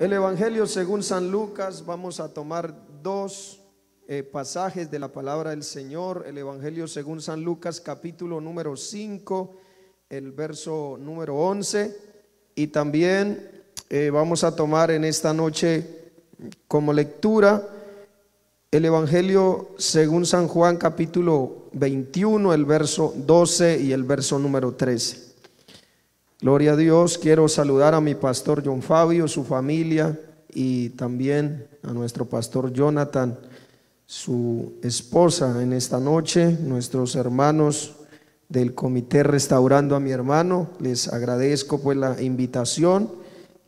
El Evangelio según San Lucas, vamos a tomar dos pasajes de la palabra del Señor. El Evangelio según San Lucas, capítulo número 5, el verso número 11. Y también vamos a tomar en esta noche como lectura el Evangelio según San Juan, capítulo 21, el verso 12 y el verso número 13. Gloria a Dios. Quiero saludar a mi pastor John Fabio, su familia, y también a nuestro pastor Jonathan, su esposa, en esta noche. Nuestros hermanos del comité Restaurando a mi Hermano, les agradezco pues la invitación,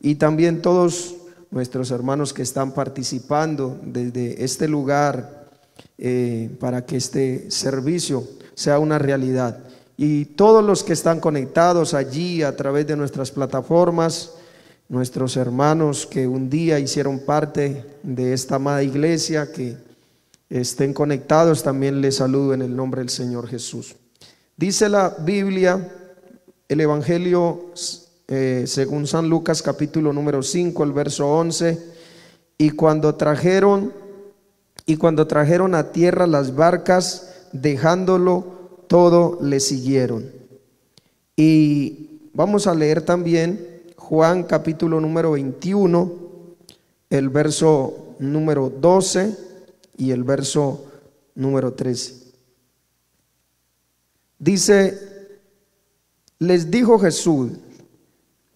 y también todos nuestros hermanos que están participando desde este lugar para que este servicio sea una realidad. Y todos los que están conectados allí a través de nuestras plataformas, nuestros hermanos que un día hicieron parte de esta amada iglesia, que estén conectados, también les saludo en el nombre del Señor Jesús. Dice la Biblia, el Evangelio según San Lucas, capítulo número 5, el verso 11: y cuando trajeron a tierra las barcas, dejándolo todo, le siguieron. Y vamos a leer también Juan capítulo número 21, el verso número 12 y el verso número 13. Dice: les dijo Jesús: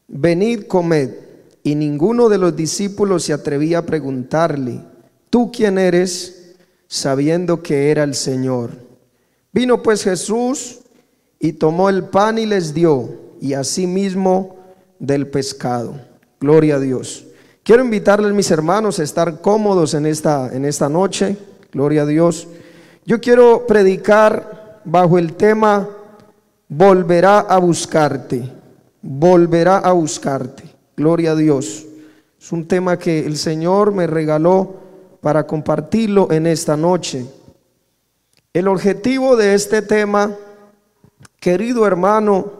venid, comed. Y ninguno de los discípulos se atrevía a preguntarle: ¿tú quién eres?, sabiendo que era el Señor. Vino pues Jesús y tomó el pan y les dio, y asimismo del pescado. Gloria a Dios. Quiero invitarles, mis hermanos, a estar cómodos en esta noche. Gloria a Dios. Yo quiero predicar bajo el tema: volverá a buscarte. Volverá a buscarte. Gloria a Dios. Es un tema que el Señor me regaló para compartirlo en esta noche. El objetivo de este tema, querido hermano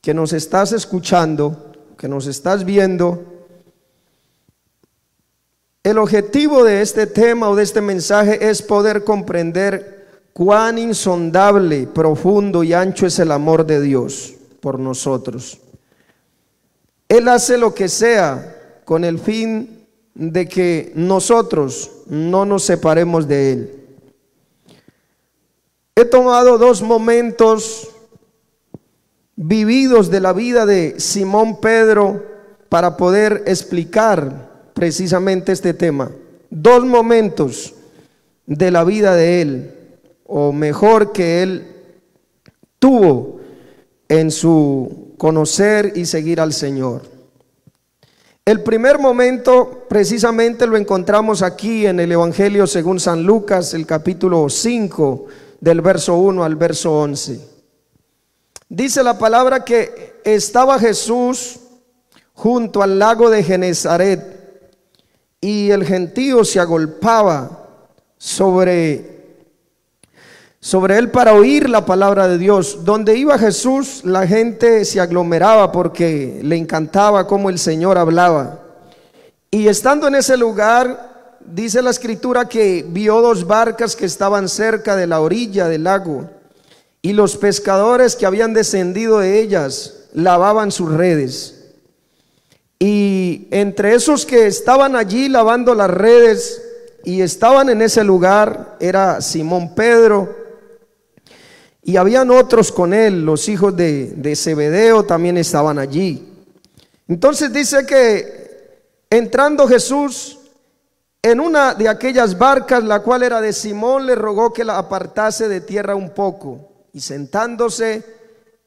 que nos estás escuchando, que nos estás viendo, el objetivo de este tema o de este mensaje es poder comprender cuán insondable, profundo y ancho es el amor de Dios por nosotros. Él hace lo que sea con el fin de que nosotros no nos separemos de Él. He tomado dos momentos vividos de la vida de Simón Pedro para poder explicar precisamente este tema. Dos momentos de la vida de él, o mejor, que él tuvo en su conocer y seguir al Señor. El primer momento precisamente lo encontramos aquí en el Evangelio según San Lucas, el capítulo 5, del verso 1 al verso 11. Dice la palabra que estaba Jesús junto al lago de Genezaret, y el gentío se agolpaba sobre él para oír la palabra de Dios. Donde iba Jesús, la gente se aglomeraba porque le encantaba cómo el Señor hablaba. Y estando en ese lugar, dice la escritura que vio dos barcas que estaban cerca de la orilla del lago, y los pescadores que habían descendido de ellas lavaban sus redes. Y entre esos que estaban allí lavando las redes y estaban en ese lugar era Simón Pedro, y habían otros con él, los hijos de Zebedeo también estaban allí. Entonces dice que entrando Jesús en una de aquellas barcas, la cual era de Simón, le rogó que la apartase de tierra un poco, y sentándose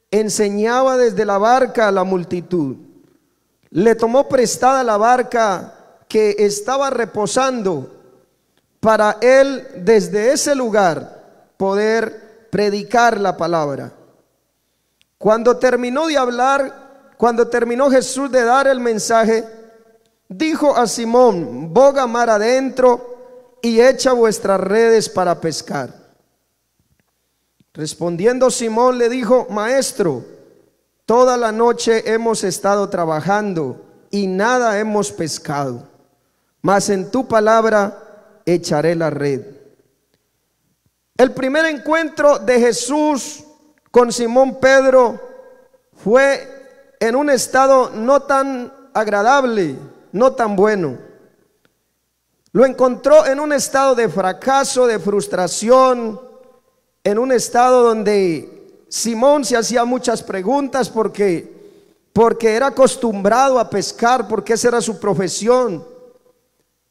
enseñaba desde la barca a la multitud. Le tomó prestada la barca que estaba reposando, para él desde ese lugar poder predicar la palabra. Cuando terminó de hablar, cuando terminó Jesús de dar el mensaje, dijo a Simón: boga mar adentro y echa vuestras redes para pescar. Respondiendo Simón le dijo: maestro, toda la noche hemos estado trabajando y nada hemos pescado, mas en tu palabra echaré la red. El primer encuentro de Jesús con Simón Pedro fue en un estado no tan agradable, no tan bueno. Lo encontró en un estado de fracaso, de frustración, en un estado donde Simón se hacía muchas preguntas porque era acostumbrado a pescar, porque esa era su profesión.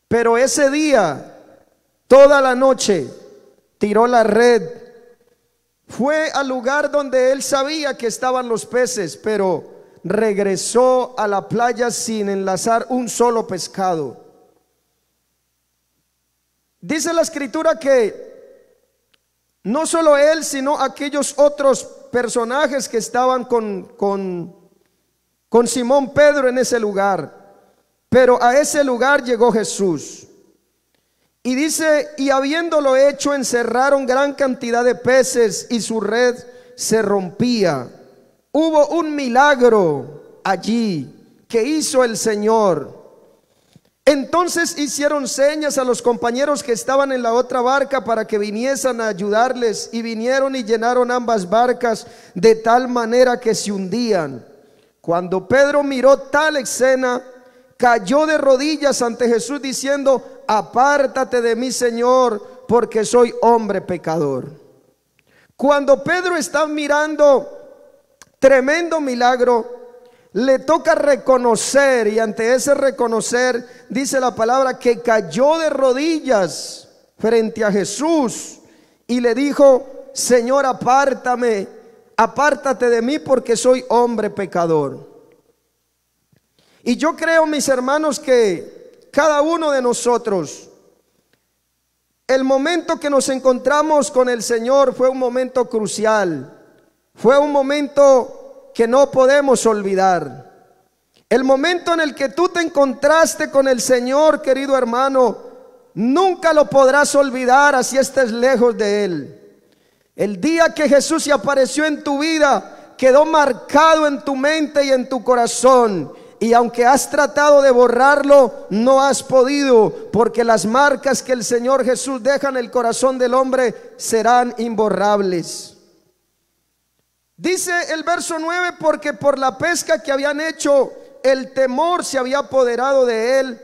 Pero ese día, toda la noche, tiró la red. Fue al lugar donde él sabía que estaban los peces, pero regresó a la playa sin enlazar un solo pescado. Dice la escritura que no solo él, sino aquellos otros personajes que estaban con Simón Pedro en ese lugar. Pero a ese lugar llegó Jesús. Y dice, y habiéndolo hecho, encerraron gran cantidad de peces y su red se rompía. Hubo un milagro allí que hizo el Señor. Entonces hicieron señas a los compañeros que estaban en la otra barca para que viniesen a ayudarles, y vinieron y llenaron ambas barcas de tal manera que se hundían. Cuando Pedro miró tal escena, cayó de rodillas ante Jesús diciendo: apártate de mí, Señor, porque soy hombre pecador. Cuando Pedro está mirando tremendo milagro, le toca reconocer, y ante ese reconocer dice la palabra que cayó de rodillas frente a Jesús y le dijo: Señor, apártate de mí porque soy hombre pecador. Y yo creo, mis hermanos, que cada uno de nosotros, el momento que nos encontramos con el Señor fue un momento crucial, fue un momento que no podemos olvidar. El momento en el que tú te encontraste con el Señor, querido hermano, nunca lo podrás olvidar así estés lejos de Él. El día que Jesús se apareció en tu vida quedó marcado en tu mente y en tu corazón. Y aunque has tratado de borrarlo, no has podido, porque las marcas que el Señor Jesús deja en el corazón del hombre serán imborrables. Dice el verso 9: porque por la pesca que habían hecho, el temor se había apoderado de él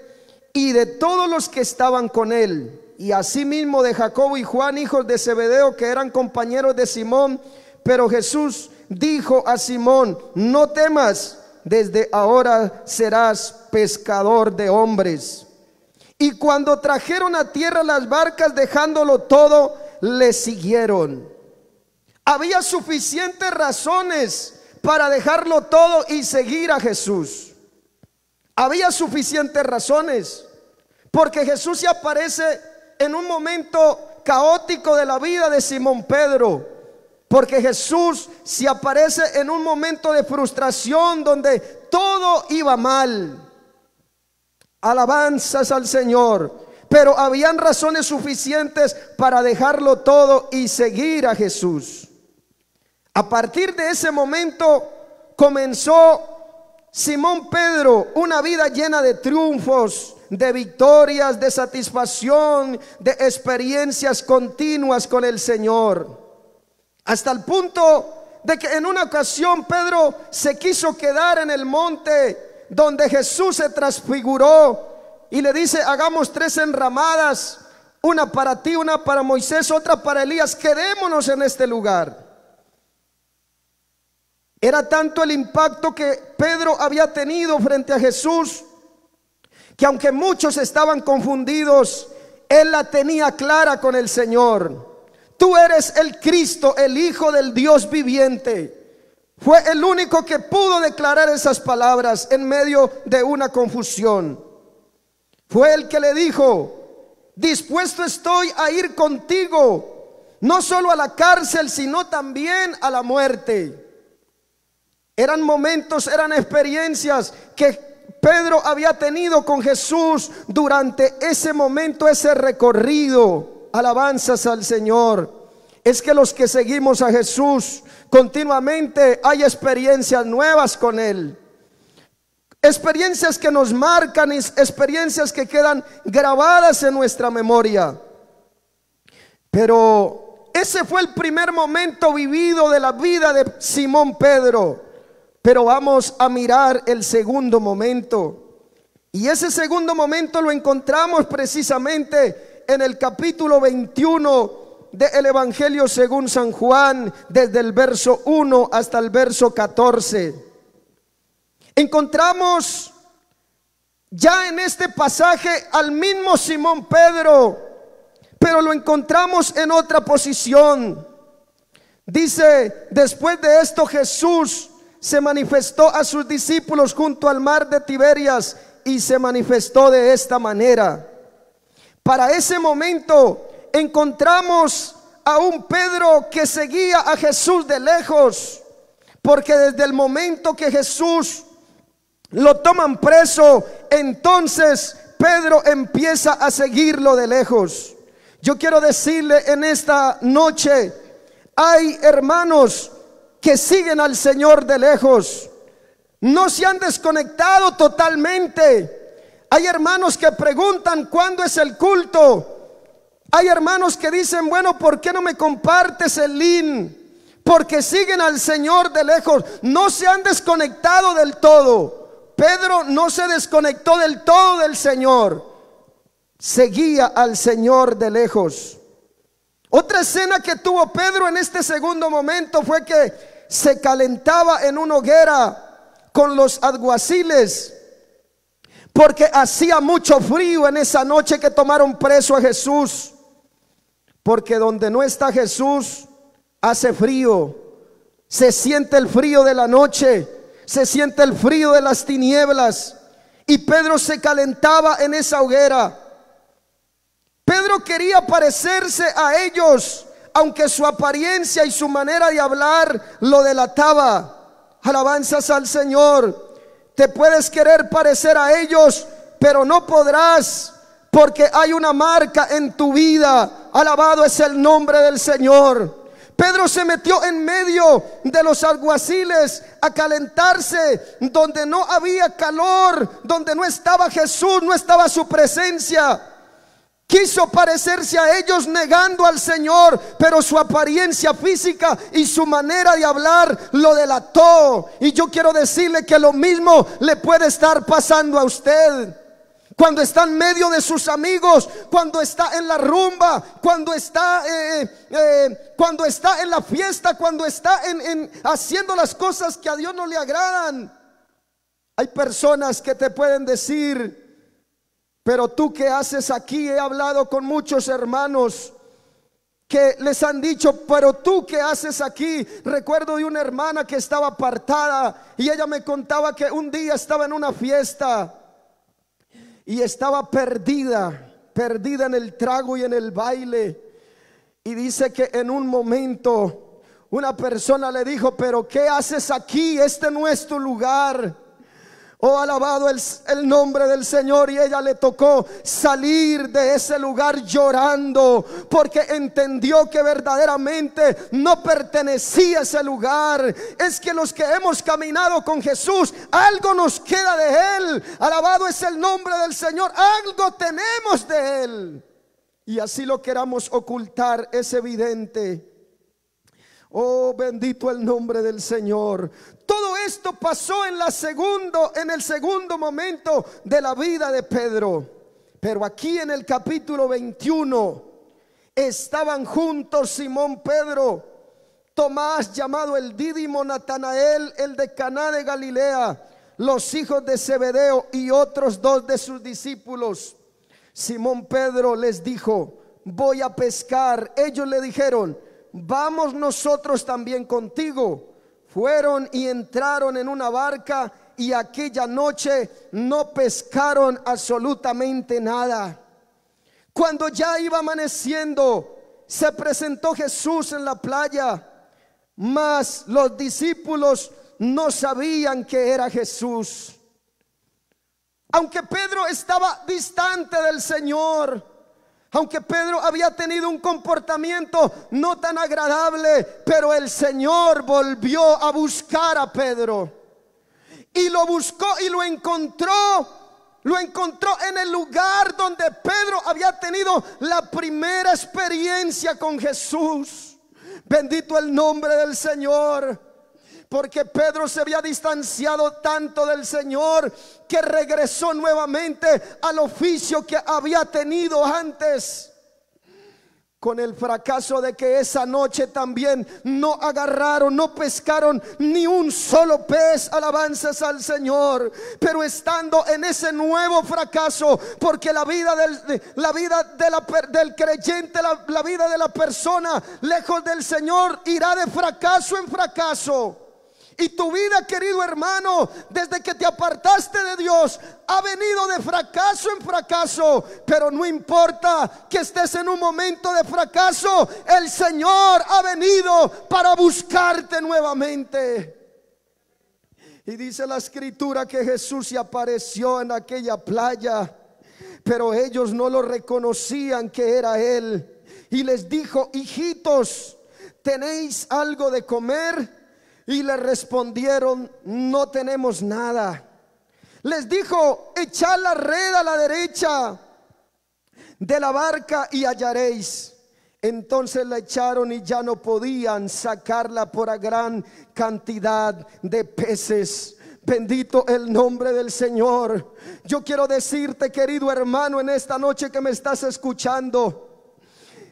y de todos los que estaban con él, y asimismo de Jacobo y Juan, hijos de Zebedeo, que eran compañeros de Simón. Pero Jesús dijo a Simón: no temas, desde ahora serás pescador de hombres. Y cuando trajeron a tierra las barcas, dejándolo todo, le siguieron. Había suficientes razones para dejarlo todo y seguir a Jesús. Había suficientes razones, porque Jesús se aparece en un momento caótico de la vida de Simón Pedro, porque Jesús se aparece en un momento de frustración donde todo iba mal. Alabanzas al Señor. Pero habían razones suficientes para dejarlo todo y seguir a Jesús. A partir de ese momento comenzó Simón Pedro una vida llena de triunfos, de victorias, de satisfacción, de experiencias continuas con el Señor. Hasta el punto de que en una ocasión Pedro se quiso quedar en el monte donde Jesús se transfiguró y le dice: hagamos 3 enramadas, una para ti, una para Moisés, otra para Elías, quedémonos en este lugar. Era tanto el impacto que Pedro había tenido frente a Jesús, que aunque muchos estaban confundidos, él la tenía clara con el Señor. Tú eres el Cristo, el Hijo del Dios viviente. Fue el único que pudo declarar esas palabras en medio de una confusión. Fue el que le dijo: dispuesto estoy a ir contigo, no solo a la cárcel, sino también a la muerte. Eran momentos, eran experiencias que Pedro había tenido con Jesús durante ese momento, ese recorrido. Alabanzas al Señor. Es que los que seguimos a Jesús continuamente hay experiencias nuevas con Él. experiencias que nos marcan, experiencias que quedan grabadas en nuestra memoria. Pero ese fue el primer momento vivido de la vida de Simón Pedro. Pero vamos a mirar el segundo momento. Y ese segundo momento lo encontramos precisamente en el capítulo 21 del Evangelio según San Juan, desde el verso 1 hasta el verso 14. Encontramos ya en este pasaje al mismo Simón Pedro, pero lo encontramos en otra posición. Dice: después de esto Jesús se manifestó a sus discípulos junto al mar de Tiberias, y se manifestó de esta manera. Para ese momento encontramos a un Pedro que seguía a Jesús de lejos, porque desde el momento que Jesús lo toman preso, entonces Pedro empieza a seguirlo de lejos. Yo quiero decirle en esta noche: hay hermanos que siguen al Señor de lejos, no se han desconectado totalmente. Hay hermanos que preguntan cuándo es el culto. Hay hermanos que dicen: bueno, ¿por qué no me compartes el link? Porque siguen al Señor de lejos, no se han desconectado del todo. Pedro no se desconectó del todo del Señor, seguía al Señor de lejos. Otra escena que tuvo Pedro en este segundo momento fue que se calentaba en una hoguera con los alguaciles, porque hacía mucho frío en esa noche que tomaron preso a Jesús. Porque donde no está Jesús hace frío, se siente el frío de la noche, se siente el frío de las tinieblas. Y Pedro se calentaba en esa hoguera. Pedro quería parecerse a ellos, aunque su apariencia y su manera de hablar lo delataba. Alabanzas al Señor. Te puedes querer parecer a ellos, pero no podrás, porque hay una marca en tu vida. Alabado es el nombre del Señor. Pedro se metió en medio de los alguaciles a calentarse, donde no había calor, donde no estaba Jesús, no estaba su presencia. Quiso parecerse a ellos negando al Señor, pero su apariencia física y su manera de hablar lo delató. Y yo quiero decirle que lo mismo le puede estar pasando a usted. Cuando está en medio de sus amigos, cuando está en la rumba, cuando está en la fiesta, cuando está haciendo las cosas que a Dios no le agradan. Hay personas que te pueden decir: pero tú, ¿qué haces aquí? He hablado con muchos hermanos que les han dicho: pero tú, ¿qué haces aquí? Recuerdo de una hermana que estaba apartada, y ella me contaba que un día estaba en una fiesta y estaba perdida en el trago y en el baile. Y dice que en un momento una persona le dijo: pero ¿qué haces aquí? Este no es tu lugar. Oh, alabado el nombre del Señor. Y ella le tocó salir de ese lugar llorando, porque entendió que verdaderamente no pertenecía a ese lugar. Es que los que hemos caminado con Jesús, algo nos queda de Él. Alabado es el nombre del Señor. Algo tenemos de Él, y así lo queramos ocultar es evidente. Oh, bendito el nombre del Señor. Todo esto pasó en el segundo momento de la vida de Pedro. Pero aquí en el capítulo 21 estaban juntos Simón Pedro, Tomás llamado el Dídimo, Natanael el de Caná de Galilea, los hijos de Zebedeo y otros dos de sus discípulos. Simón Pedro les dijo: voy a pescar. Ellos le dijeron: vamos nosotros también contigo. Fueron y entraron en una barca, y aquella noche no pescaron absolutamente nada. Cuando ya iba amaneciendo, se presentó Jesús en la playa, mas los discípulos no sabían que era Jesús. Aunque Pedro estaba distante del Señor, aunque Pedro había tenido un comportamiento no tan agradable, pero el Señor volvió a buscar a Pedro. y lo buscó y lo encontró. Lo encontró en el lugar donde Pedro había tenido la primera experiencia con Jesús. Bendito el nombre del Señor. Porque Pedro se había distanciado tanto del Señor que regresó nuevamente al oficio que había tenido antes. Con el fracaso de que esa noche también no agarraron, no pescaron ni un solo pez. Alabanzas al Señor. Pero estando en ese nuevo fracaso, porque la vida del creyente, la vida de la persona lejos del Señor irá de fracaso en fracaso. Y tu vida, querido hermano, desde que te apartaste de Dios, ha venido de fracaso en fracaso. Pero no importa que estés en un momento de fracaso, el Señor ha venido para buscarte nuevamente. Y dice la escritura que Jesús se apareció en aquella playa, pero ellos no lo reconocían que era Él. Y les dijo: hijitos, ¿tenéis algo de comer? Y le respondieron: no tenemos nada. Les dijo: echad la red a la derecha de la barca y hallaréis. Entonces la echaron y ya no podían sacarla por a gran cantidad de peces. Bendito el nombre del Señor. Yo quiero decirte, querido hermano, en esta noche que me estás escuchando,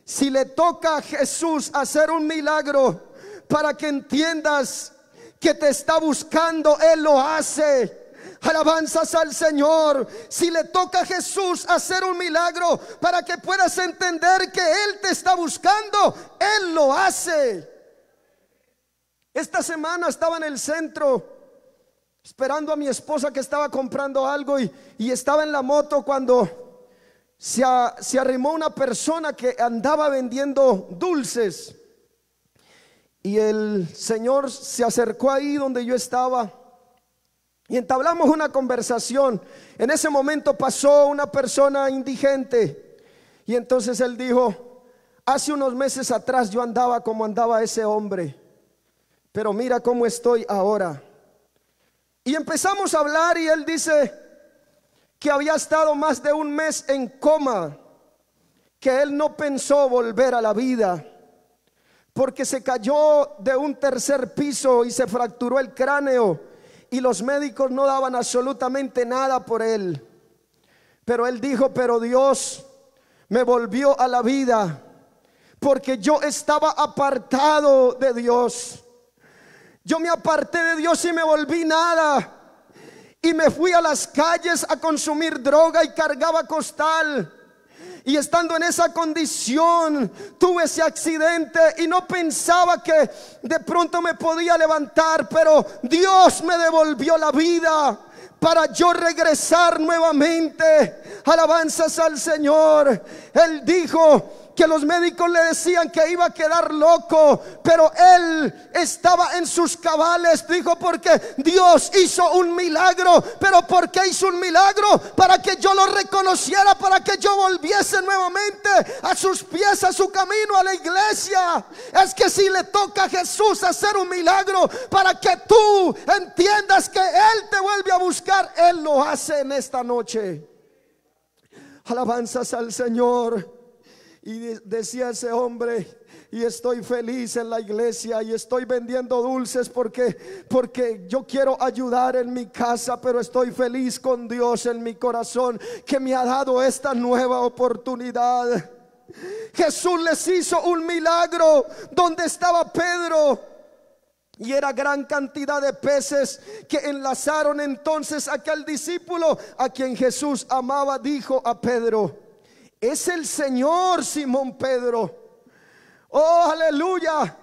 si le toca a Jesús hacer un milagro para que entiendas que te está buscando, Él lo hace. Alabanzas al Señor. Si le toca a Jesús hacer un milagro para que puedas entender que Él te está buscando, Él lo hace. Esta semana estaba en el centro esperando a mi esposa que estaba comprando algo y estaba en la moto cuando se arrimó una persona que andaba vendiendo dulces. Y el Señor se acercó ahí donde yo estaba y entablamos una conversación. En ese momento pasó una persona indigente y entonces él dijo: hace unos meses atrás yo andaba como andaba ese hombre, pero mira cómo estoy ahora. Y empezamos a hablar y él dice que había estado más de un mes en coma, que él no pensó volver a la vida porque se cayó de un tercer piso y se fracturó el cráneo y los médicos no daban absolutamente nada por él. Pero él dijo: pero Dios me volvió a la vida, porque yo estaba apartado de Dios. Yo me aparté de Dios y me volví nada, y me fui a las calles a consumir droga y cargaba costal. Y estando en esa condición tuve ese accidente y no pensaba que de pronto me podía levantar, pero Dios me devolvió la vida para yo regresar nuevamente. Alabanzas al Señor. Él dijo que los médicos le decían que iba a quedar loco, pero él estaba en sus cabales. Dijo: porque Dios hizo un milagro. ¿Pero por qué hizo un milagro? Para que yo lo reconociera, para que yo volviese nuevamente a sus pies, a su camino, a la iglesia. Es que si le toca a Jesús hacer un milagro para que tú entiendas que Él te vuelve a buscar, Él lo hace en esta noche. Alabanzas al Señor. Y decía ese hombre: y estoy feliz en la iglesia y estoy vendiendo dulces porque yo quiero ayudar en mi casa, pero estoy feliz con Dios en mi corazón que me ha dado esta nueva oportunidad. Jesús les hizo un milagro donde estaba Pedro, y era gran cantidad de peces que enlazaron. Entonces aquel discípulo a quien Jesús amaba dijo a Pedro: es el Señor, Simón Pedro. Oh, aleluya.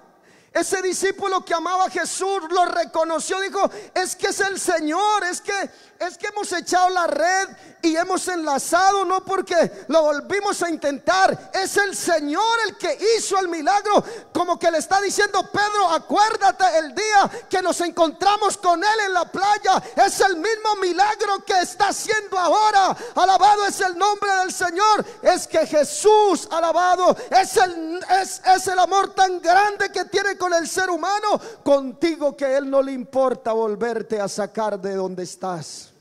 Ese discípulo que amaba a Jesús lo reconoció, dijo: es que es el Señor, es que hemos echado la red y hemos enlazado, no porque lo volvimos a intentar, es el Señor el que hizo el milagro. Como que le está diciendo: Pedro, acuérdate el día que nos encontramos con Él en la playa, es el mismo milagro que está haciendo ahora. Alabado es el nombre del Señor. Es que Jesús, alabado, es el amor tan grande que tiene con con el ser humano, contigo que Él no le importa volverte a sacar de donde estás.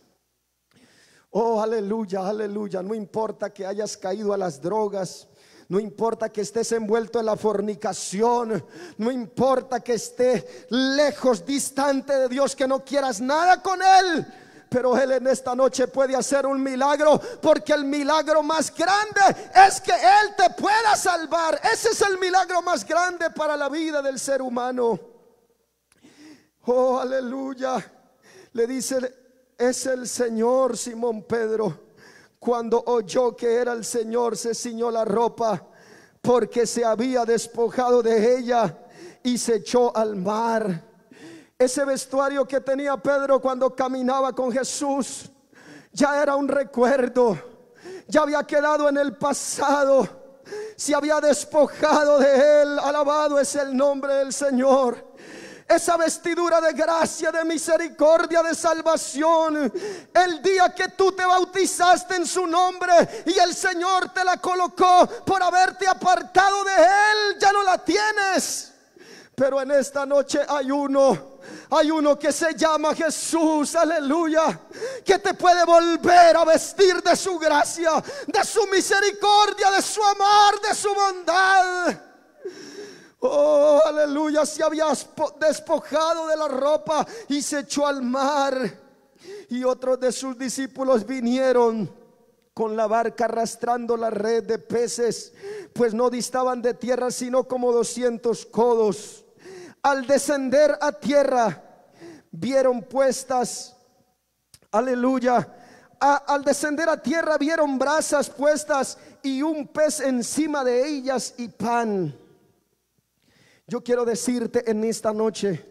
Oh, aleluya, aleluya. No importa que hayas caído a las drogas, no importa que estés envuelto en la fornicación, no importa que estés lejos, distante de Dios, que no quieras nada con Él, pero Él en esta noche puede hacer un milagro, porque el milagro más grande es que Él te pueda salvar. Ese es el milagro más grande para la vida del ser humano. Oh, aleluya. Le dice: es el Señor. Simón Pedro, cuando oyó que era el Señor, se ciñó la ropa, porque se había despojado de ella, y se echó al mar. Ese vestuario que tenía Pedro cuando caminaba con Jesús ya era un recuerdo, ya había quedado en el pasado, se había despojado de él. Alabado es el nombre del Señor. Esa vestidura de gracia, de misericordia, de salvación, el día que tú te bautizaste en su nombre y el Señor te la colocó por haberte apartado de Él, ya no la tienes. Pero en esta noche hay uno que se llama Jesús, aleluya, que te puede volver a vestir de su gracia, de su misericordia, de su amor, de su bondad. Oh, aleluya. Se había despojado de la ropa y se echó al mar. Y otros de sus discípulos vinieron con la barca arrastrando la red de peces, pues no distaban de tierra sino como 200 codos. Al descender a tierra vieron puestas, aleluya, al descender a tierra vieron brasas puestas y un pez encima de ellas y pan. Yo quiero decirte en esta noche,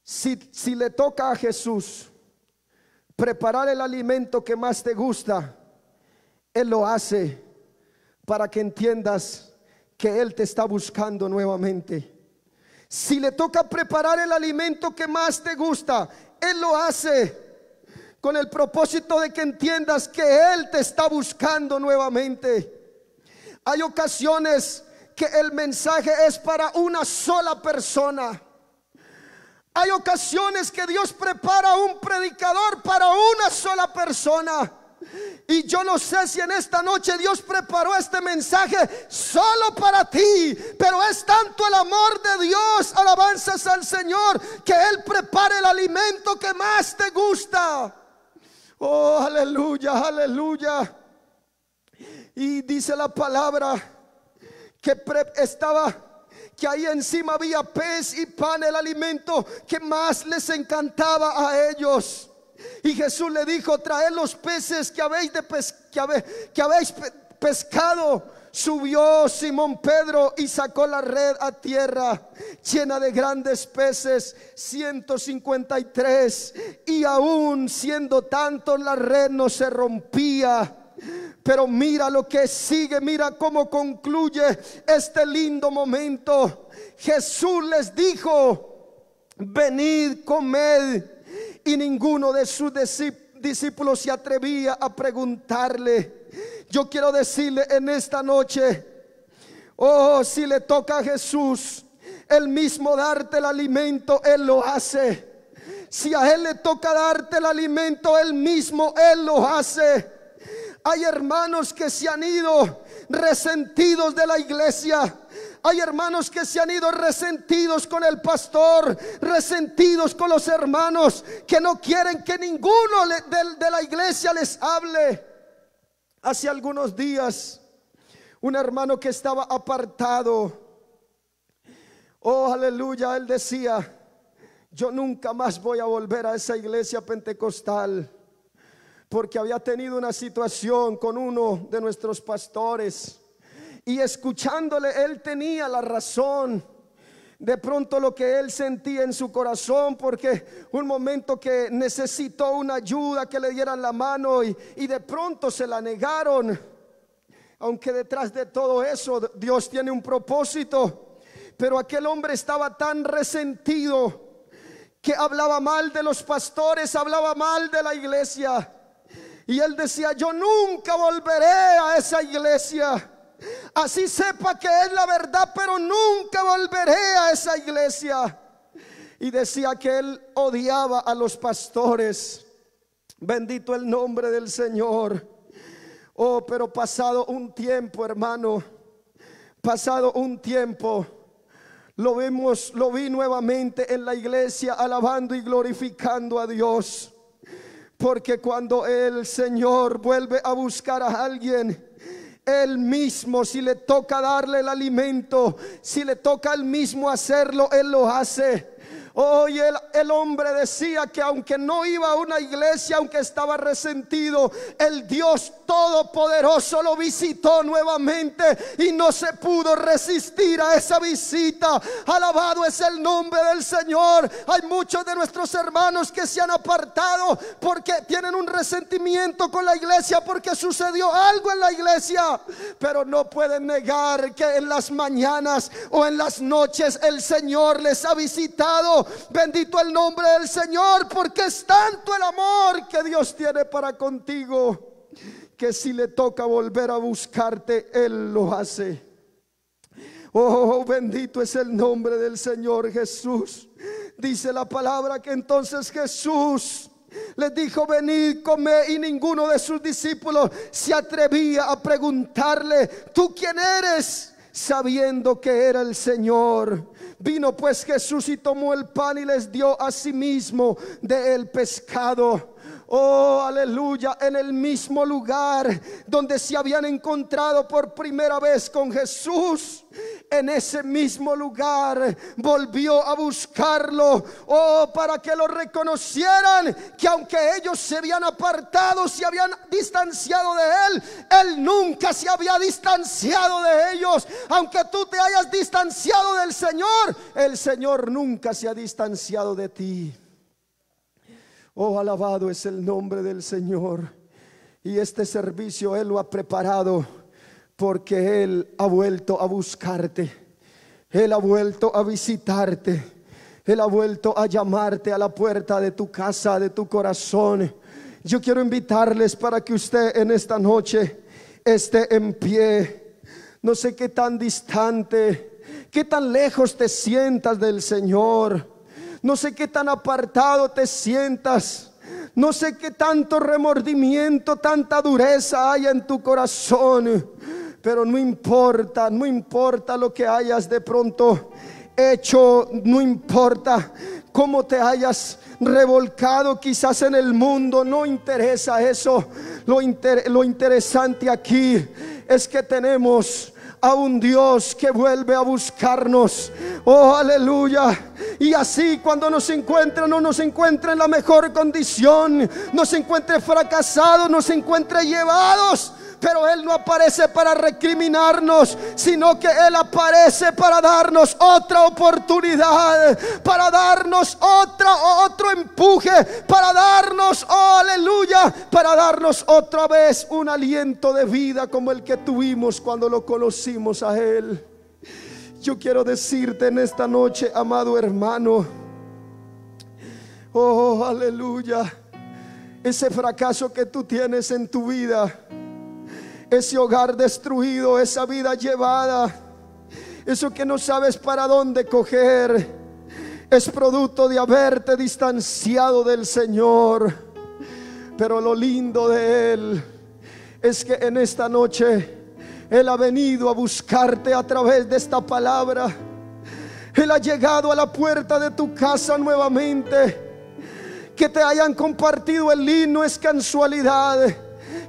si le toca a Jesús preparar el alimento que más te gusta, Él lo hace para que entiendas que Él te está buscando nuevamente. Si le toca preparar el alimento que más te gusta, Él lo hace con el propósito de que entiendas que Él te está buscando nuevamente. Hay ocasiones que el mensaje es para una sola persona. Hay ocasiones que Dios prepara un predicador para una sola persona. Y yo no sé si en esta noche Dios preparó este mensaje solo para ti, pero es tanto el amor de Dios, alabanzas al Señor, que Él prepara el alimento que más te gusta. Oh, aleluya, aleluya. Y dice la palabra que ahí encima había pez y pan, el alimento que más les encantaba a ellos. Y Jesús le dijo: traed los peces que habéis pescado. Subió Simón Pedro y sacó la red a tierra, llena de grandes peces, 153. Y aún siendo tantos, la red no se rompía. Pero mira lo que sigue, mira cómo concluye este lindo momento. Jesús les dijo: venid, comed. Y ninguno de sus discípulos se atrevía a preguntarle. Yo quiero decirle en esta noche, oh, si le toca a Jesús el mismo darte el alimento, Él lo hace. Si a Él le toca darte el alimento, Él mismo, Él lo hace. Hay hermanos que se han ido resentidos de la iglesia. Hay hermanos que se han ido resentidos con el pastor, resentidos con los hermanos, que no quieren que ninguno de la iglesia les hable. Hace algunos días, un hermano que estaba apartado, oh, aleluya, él decía: yo nunca más voy a volver a esa iglesia pentecostal, porque había tenido una situación con uno de nuestros pastores, y escuchándole él tenía la razón. De pronto lo que él sentía en su corazón, porque un momento que necesitó una ayuda, que le dieran la mano, y de pronto se la negaron. Aunque detrás de todo eso Dios tiene un propósito. Pero aquel hombre estaba tan resentido que hablaba mal de los pastores, hablaba mal de la iglesia. Y él decía: yo nunca volveré a esa iglesia. así sepa que es la verdad, pero nunca volveré a esa iglesia. Y decía que él odiaba a los pastores. Bendito el nombre del Señor. Oh, pero pasado un tiempo, hermano, pasado un tiempo, lo vi nuevamente en la iglesia alabando y glorificando a Dios. Porque cuando el Señor vuelve a buscar a alguien, Él mismo, si le toca darle el alimento, si le toca Él mismo hacerlo, Él lo hace. Hoy el hombre decía que aunque no iba a una iglesia, aunque estaba resentido, el Dios Todopoderoso lo visitó nuevamente y no se pudo resistir a esa visita. Alabado es el nombre del Señor. Hay muchos de nuestros hermanos que se han apartado porque tienen un resentimiento con la iglesia, porque sucedió algo en la iglesia, pero no pueden negar que en las mañanas o en las noches el Señor les ha visitado. Bendito el nombre del Señor, porque es tanto el amor que Dios tiene para contigo, que si le toca volver a buscarte, Él lo hace. Oh, bendito es el nombre del Señor Jesús. Dice la palabra que entonces Jesús les dijo: venid, comed. Y ninguno de sus discípulos se atrevía a preguntarle: ¿tú quién eres?, sabiendo que era el Señor. Vino pues Jesús y tomó el pan y les dio asimismo del pescado. Oh, aleluya. En el mismo lugar donde se habían encontrado por primera vez con Jesús, en ese mismo lugar volvió a buscarlo. Oh, para que lo reconocieran, que aunque ellos se habían apartado, se habían distanciado de Él, Él nunca se había distanciado de ellos. Aunque tú te hayas distanciado del Señor, el Señor nunca se ha distanciado de ti. Oh, alabado es el nombre del Señor. Y este servicio Él lo ha preparado porque Él ha vuelto a buscarte. Él ha vuelto a visitarte. Él ha vuelto a llamarte a la puerta de tu casa, de tu corazón. Yo quiero invitarles para que usted en esta noche esté en pie. No sé qué tan distante, qué tan lejos te sientas del Señor. No sé qué tan apartado te sientas. No sé qué tanto remordimiento, tanta dureza hay en tu corazón. Pero no importa, no importa lo que hayas de pronto hecho, no importa cómo te hayas revolcado quizás en el mundo, no interesa eso. Lo interesante aquí es que tenemos a un Dios que vuelve a buscarnos. Oh, aleluya. Y así cuando nos encuentre, no nos encuentre en la mejor condición, nos encuentre fracasados, nos encuentre llevados, pero Él no aparece para recriminarnos, sino que Él aparece para darnos otra oportunidad, para darnos otro empuje, para darnos, oh aleluya, para darnos otra vez un aliento de vida como el que tuvimos cuando lo conocimos a Él. Yo quiero decirte en esta noche, amado hermano, oh aleluya, ese fracaso que tú tienes en tu vida, ese hogar destruido, esa vida llevada, eso que no sabes para dónde coger, es producto de haberte distanciado del Señor. Pero lo lindo de Él es que en esta noche Él ha venido a buscarte a través de esta palabra. Él ha llegado a la puerta de tu casa nuevamente. Que te hayan compartido el himno es casualidad.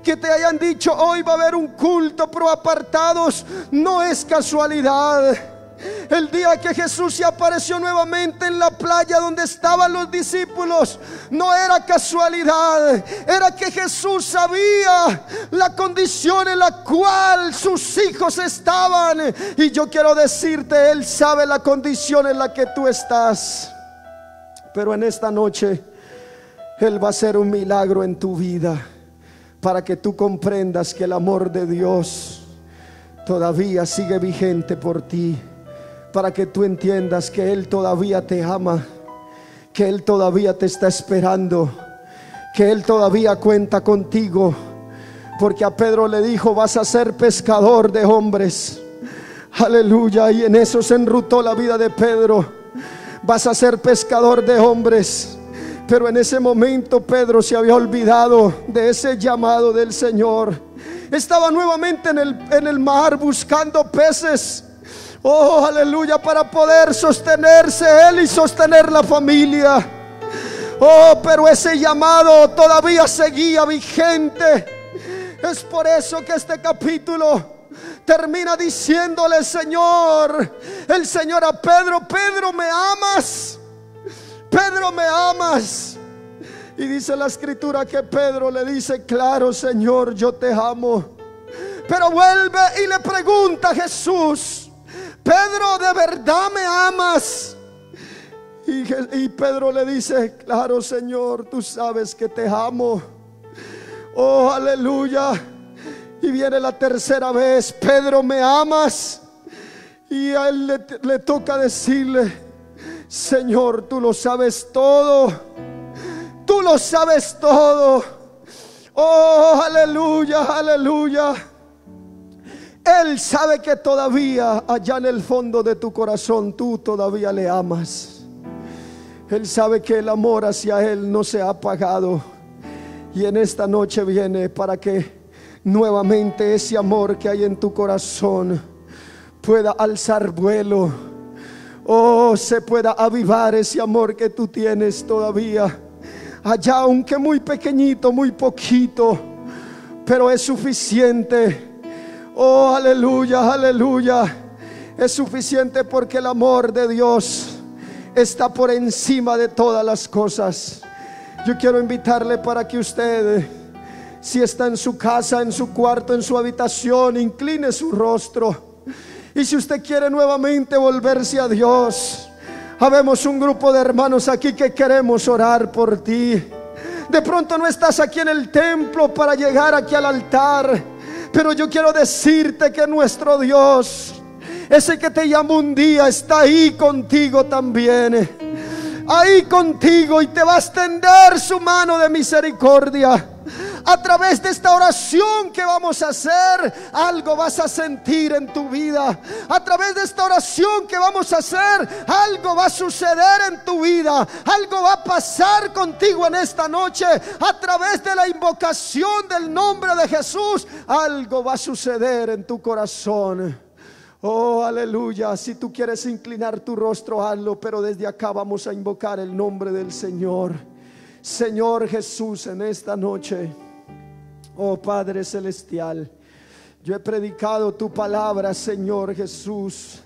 Que te hayan dicho hoy va a haber un culto pero apartados, no es casualidad. El día que Jesús se apareció nuevamente en la playa donde estaban los discípulos, no era casualidad, era que Jesús sabía la condición en la cual sus hijos estaban. Y yo quiero decirte, Él sabe la condición en la que tú estás. Pero en esta noche Él va a hacer un milagro en tu vida, para que tú comprendas que el amor de Dios todavía sigue vigente por ti, para que tú entiendas que Él todavía te ama, que Él todavía te está esperando, que Él todavía cuenta contigo. porque a Pedro le dijo: vas a ser pescador de hombres. Aleluya. Y en eso se enrutó la vida de Pedro. Vas a ser pescador de hombres. Pero en ese momento Pedro se había olvidado de ese llamado del Señor. Estaba nuevamente en el mar buscando peces. Oh, aleluya, para poder sostenerse él y sostener la familia. Oh, pero ese llamado todavía seguía vigente. Es por eso que este capítulo termina diciéndole el Señor a Pedro: Pedro, ¿me amas? Pedro, ¿me amas? Y dice la escritura que Pedro le dice: claro, Señor, yo te amo. Pero vuelve y le pregunta a Jesús: Pedro, ¿de verdad me amas? Y Pedro le dice: claro, Señor, tú sabes que te amo. Oh, aleluya. Y viene la tercera vez: Pedro, ¿me amas? Y a él le toca decirle: Señor, tú lo sabes todo. Tú lo sabes todo. Oh, aleluya, aleluya. Él sabe que todavía allá en el fondo de tu corazón tú todavía le amas. Él sabe que el amor hacia Él no se ha apagado. Y en esta noche viene para que nuevamente ese amor que hay en tu corazón pueda alzar vuelo. Oh, se pueda avivar ese amor que tú tienes todavía allá, aunque muy pequeñito, muy poquito, pero es suficiente. Oh, aleluya, aleluya. Es suficiente porque el amor de Dios está por encima de todas las cosas. Yo quiero invitarle para que usted, si está en su casa, en su cuarto, en su habitación, incline su rostro. Y si usted quiere nuevamente volverse a Dios, habemos un grupo de hermanos aquí que queremos orar por ti. De pronto no estás aquí en el templo para llegar aquí al altar, pero yo quiero decirte que nuestro Dios, ese que te llamó un día, está ahí contigo también. Ahí contigo, y te va a extender su mano de misericordia. A través de esta oración que vamos a hacer, algo vas a sentir en tu vida. A través de esta oración que vamos a hacer, algo va a suceder en tu vida. Algo va a pasar contigo en esta noche. A través de la invocación del nombre de Jesús, algo va a suceder en tu corazón. Oh, aleluya. Si tú quieres inclinar tu rostro, hazlo. Pero desde acá vamos a invocar el nombre del Señor. Señor Jesús, en esta noche, oh Padre Celestial, yo he predicado tu palabra, Señor Jesús,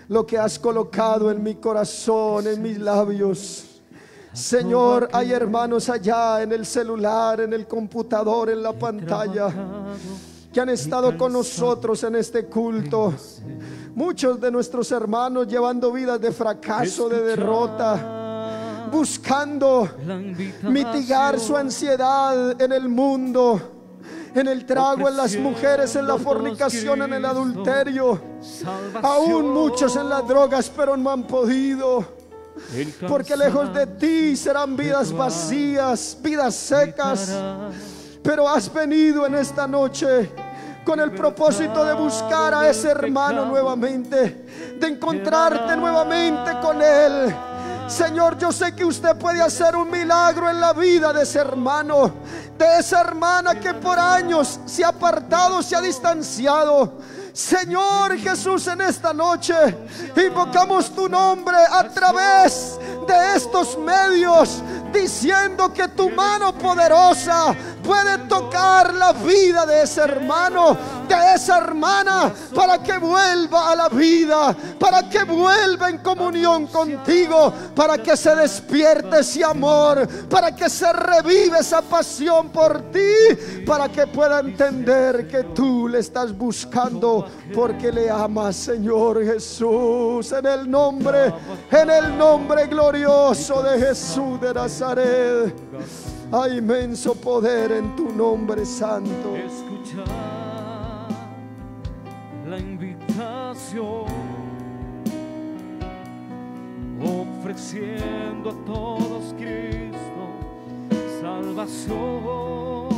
lo que has colocado en mi corazón, en mis labios. Señor, hay hermanos allá en el celular, en el computador, en la pantalla, que han estado con nosotros en este culto. Muchos de nuestros hermanos llevando vidas de fracaso, de derrota, buscando mitigar su ansiedad en el mundo, en el trago, en las mujeres, en la fornicación, en el adulterio. Aún muchos en las drogas, pero no han podido, porque lejos de ti serán vidas vacías, vidas secas. Pero has venido en esta noche con el propósito de buscar a ese hermano nuevamente, de encontrarte nuevamente con él. Señor, yo sé que usted puede hacer un milagro en la vida de ese hermano, de esa hermana que por años se ha apartado, se ha distanciado. Señor Jesús, en esta noche invocamos tu nombre a través de estos medios, diciendo que tu mano poderosa puede tocar la vida de ese hermano, de esa hermana, para que vuelva a la vida, para que vuelva en comunión contigo, para que se despierte ese amor, para que se revive esa pasión por ti, para que pueda entender que tú le estás buscando porque le amas, Señor Jesús. En el nombre glorioso de Jesús de Nazaret, hay inmenso poder en tu nombre santo. Escuchar la invitación, ofreciendo a todos Cristo salvación.